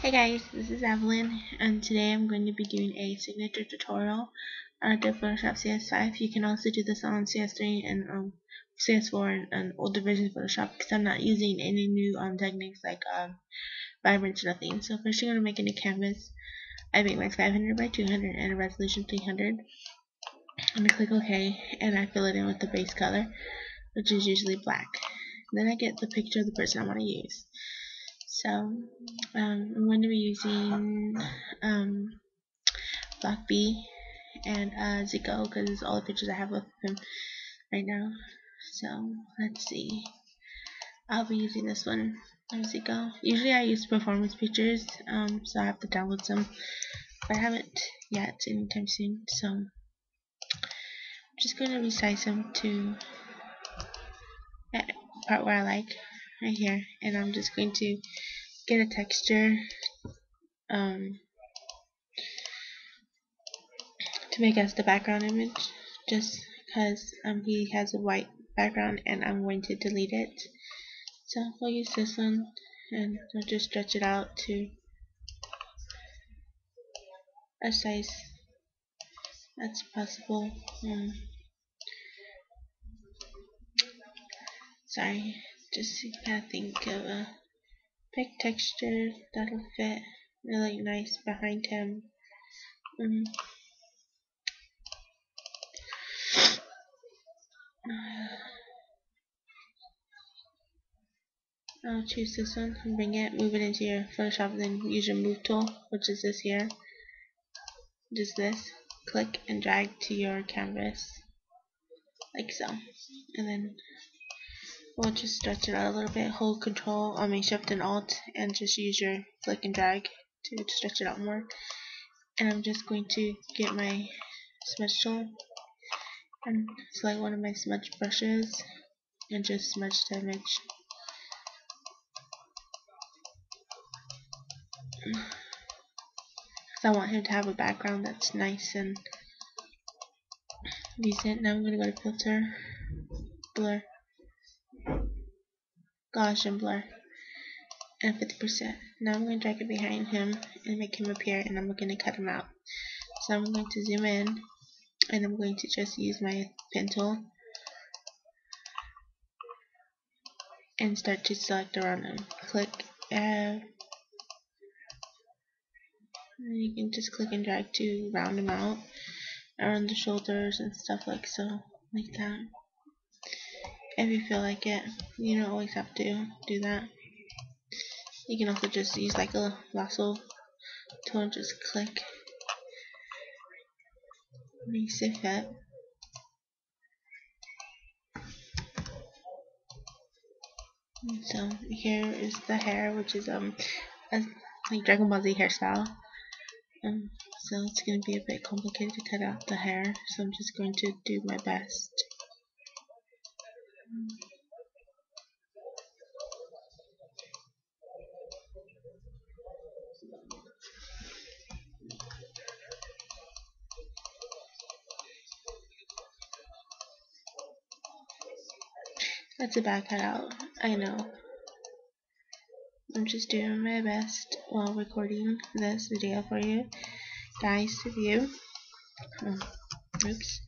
Hey guys, this is Evelyn, and today I'm going to be doing a signature tutorial on Adobe Photoshop CS5. You can also do this on CS3 and CS4 and older versions of Photoshop because I'm not using any new techniques like vibrance or nothing. So first you're going to make a new canvas. I make mine 500 by 200 and a resolution 300. I'm going to click OK, and I fill it in with the base color, which is usually black. Then I get the picture of the person I want to use. So I'm going to be using Block B and Zico because it's all the pictures I have of him right now. So let's see. I'll be using this one from Zico. Usually I use performance pictures, so I have to download some, but I haven't yet anytime soon. So I'm just going to resize them to that part where I like, right here, and I'm just going to get a texture to make us the background image, just because he has a white background and I'm going to delete it. So we'll use this one and we'll just stretch it out to a size that's possible. Sorry, just gotta think of a big texture that'll fit really nice behind him. I'll choose this one and bring it, move it into your Photoshop, and then use your move tool, which is this here. Just this. Click and drag to your canvas, like so. And then we'll just stretch it out a little bit. Hold Control, Shift and Alt, and just use your click and drag to stretch it out more. And I'm just going to get my smudge tool and select one of my smudge brushes and just smudge the image. I want him to have a background that's nice and decent. Now I'm going to go to Filter, Blur, Gaussian Blur, and 50%. Now I'm going to drag it behind him and make him appear, and I'm going to cut him out. So I'm going to zoom in, and I'm going to just use my pen tool and start to select around him. Click and you can just click and drag to round him out around the shoulders and stuff like so, like that. If you feel like it, you don't always have to do that. You can also just use like a lasso tool and just click, makes it fit. So here is the hair, which is a like Dragon Ball Z hairstyle. So it's going to be a bit complicated to cut out the hair, so I'm just going to do my best. That's a bad cutout, I know. I'm just doing my best while recording this video for you guys to view. Oops.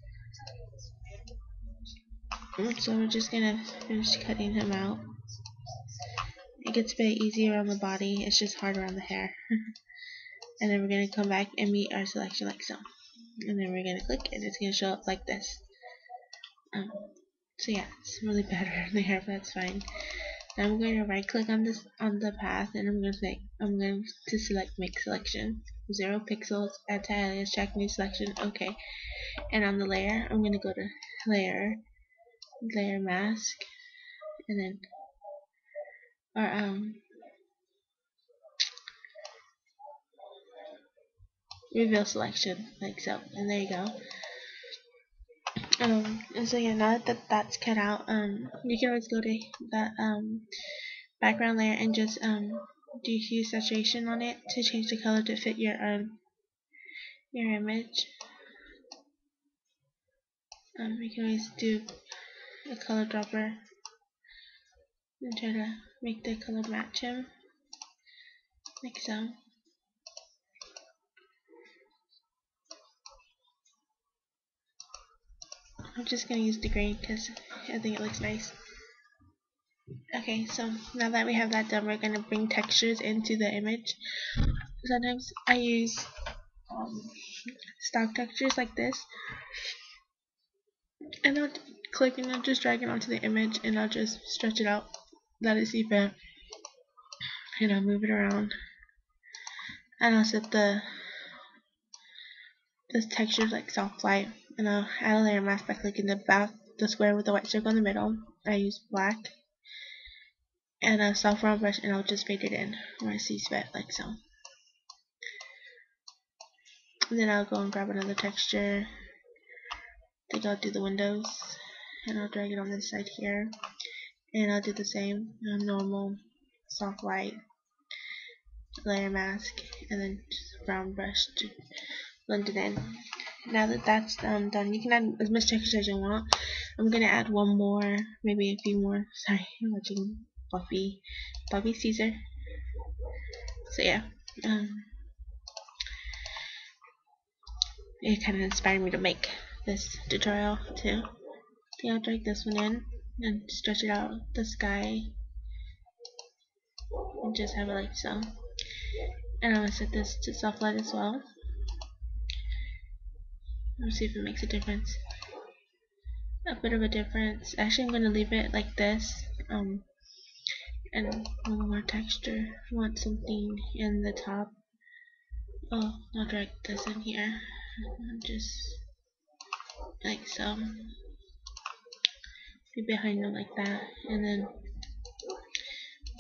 So we're just gonna finish cutting him out. It gets a bit easier on the body, it's just harder on the hair. And then we're gonna come back and meet our selection like so. And then we're gonna click and it's gonna show up like this. So yeah, it's really bad on the hair, but that's fine. Now I'm going to right click on the path and I'm going to select make selection. 0 pixels, add to alias, check new selection, okay. And on the layer, I'm going to go to layer mask, and then reveal selection, like so. And there you go. And so yeah, now that that's cut out, you can always go to the background layer and just do hue saturation on it to change the color to fit your image. You can always do a color dropper and try to make the color match him. like so. I'm just gonna use the green because I think it looks nice. Okay, so now that we have that done, we're gonna bring textures into the image. Sometimes I use stock textures like this, and I'll click and I'll just drag it onto the image, and I'll just stretch it out, let it see fit, and I'll move it around, and I'll set the texture like soft light, and I'll add a layer mask by clicking the square with the white circle in the middle. I use black and a soft round brush, and I'll just fade it in where I see fit, like so. And then I'll go and grab another texture. I think I'll do the windows, and I'll drag it on this side here, and I'll do the same normal soft light layer mask, and then just brown brush to blend it in. Now that that's done, you can add as much texture as you want. I'm gonna add one more, maybe a few more. Sorry, I'm watching Bobby Caesar. So yeah, it kind of inspired me to make this tutorial too. I'll drag this one in and stretch it out the sky and just have it like so. And I'm gonna set this to soft light as well. Let's see if it makes a difference. A bit of a difference. Actually, I'm gonna leave it like this. And one more texture. I want something in the top. Oh, I'll drag this in here. Just like so. Be behind them like that, and then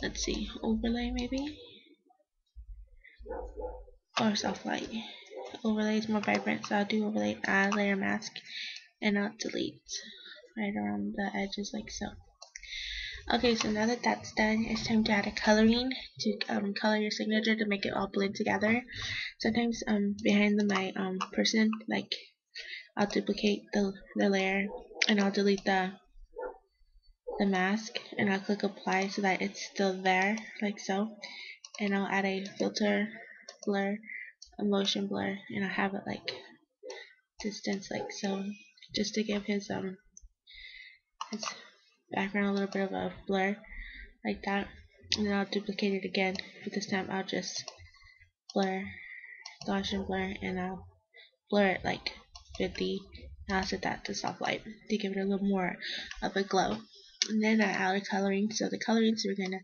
let's see, overlay maybe, or soft light. Overlay is more vibrant, so I'll do overlay, add layer mask, and I'll delete right around the edges like so. Okay, so now that that's done, it's time to add a coloring to color your signature to make it all blend together. Sometimes behind my person, like I'll duplicate the layer, and I'll delete the mask, and I'll click apply so that it's still there like so, and I'll add a filter blur, a motion blur, and I'll have it like distance like so, just to give his background a little bit of a blur like that. And then I'll duplicate it again, but this time I'll just blur, Gaussian blur, and I'll blur it like 50, and I'll set that to soft light to give it a little more of a glow. And then I add a coloring. So the coloring, so we're gonna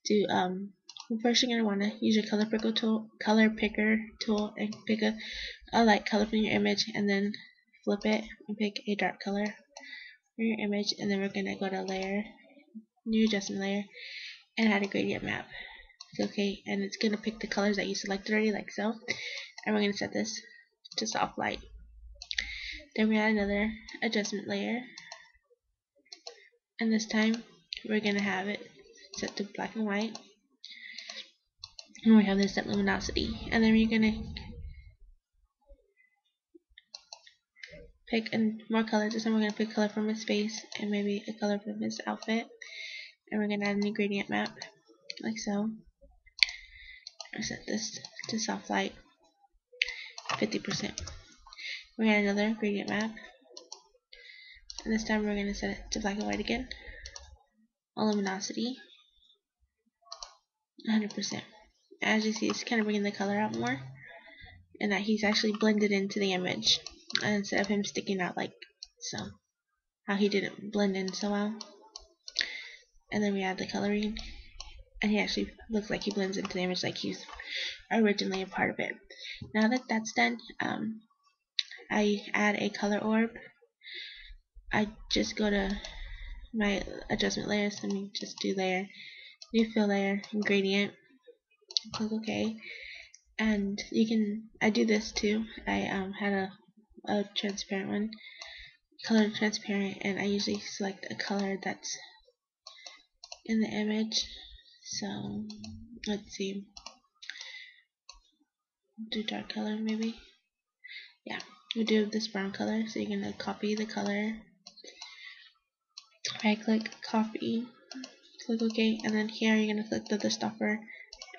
do first you're gonna want to use your color picker tool and pick a light color from your image, and then flip it and pick a dark color for your image, and then we're gonna go to layer, new adjustment layer, and add a gradient map. Okay, and it's gonna pick the colors that you selected already like so, and we're gonna set this to soft light. Then we add another adjustment layer, and this time we're gonna have it set to black and white, and we have this set luminosity, and then we're gonna pick more colors. This time we're gonna pick color from his face and maybe a color from his outfit, and we're gonna add a new gradient map like so. I set this to soft light 50%. We're gonna add another gradient map, and this time we're gonna set it to black and white again. Luminosity 100%. As you see, it's kind of bringing the color out more, and that he's actually blended into the image instead of him sticking out like so, how he didn't blend in so well. And then we add the coloring, and he actually looks like he blends into the image like he's originally a part of it. Now that that's done, I add a color orb. I just go to my adjustment layers. Let me just do layer, new fill layer, and gradient. Click OK, and you can. I do this too. I had a transparent one, color transparent, and I usually select a color that's in the image. So let's see, do dark color maybe. Yeah, we'll do this brown color. So you're gonna copy the color, right click, copy, click OK, and then here you're gonna click the stopper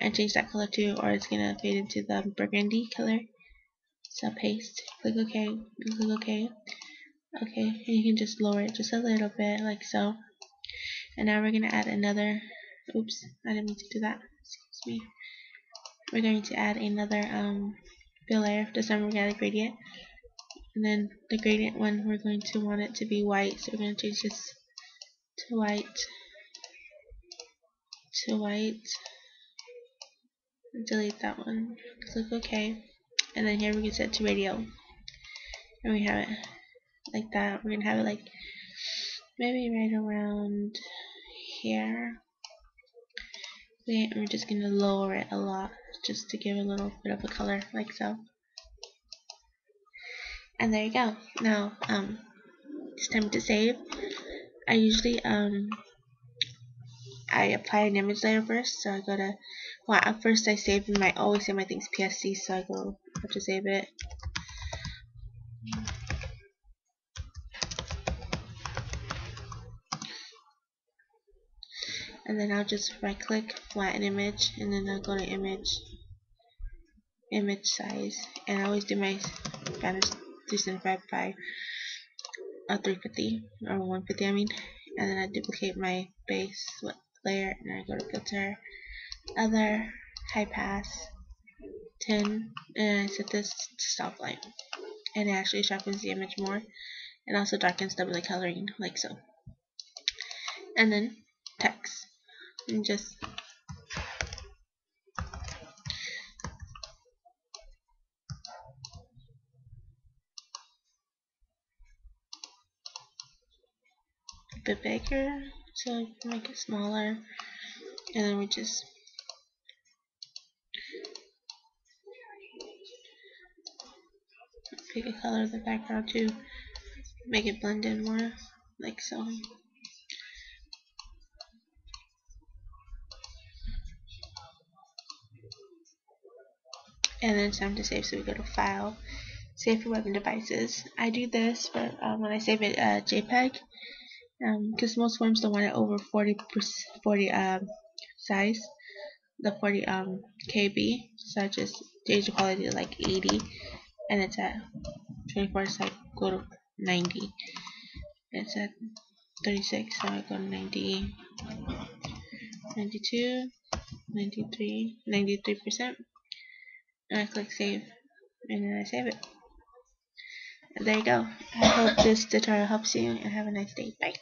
and change that color too, or it's gonna fade into the burgundy color. So paste, click OK, and click OK. Okay, and you can just lower it just a little bit like so. And now we're gonna add another, oops, I didn't mean to do that, excuse me. We're going to add another fill layer. This time we're gonna add a gradient. And then the gradient one, we're going to want it to be white, so we're going to change this to white, delete that one, click OK, and then here we can set to radial, and we have it like that. We're going to have it like maybe right around here. We're just going to lower it a lot just to give a little bit of a color like so. And there you go. Now it's time to save. I usually I apply an image layer first, so I go to, well, at first I save my, always save my things PSD, so I go have to save it. And then I'll just right click, flatten image, and then I'll go to image size, and I always do my banners 375 by 350 or 150, I mean, and then I duplicate my base layer, and I go to filter, other, high pass, 10, and I set this to stop light, and it actually sharpens the image more, and also darkens doubly coloring like so. And then text, and just a bit bigger, so make it smaller, and then we just pick a color of the background to make it blend in more, like so. And then it's time to save, so we go to File, Save for Web and Devices. I do this for when I save it JPEG, because most forms don't want it over 40 size, the 40 KB. So I just change the quality to like 80, and it's at 24, so I go to 90. It's at 36, so I go to 90, 92, 93, 93%, and I click save, and then I save it. And there you go. I hope this tutorial helps you, and have a nice day. Bye.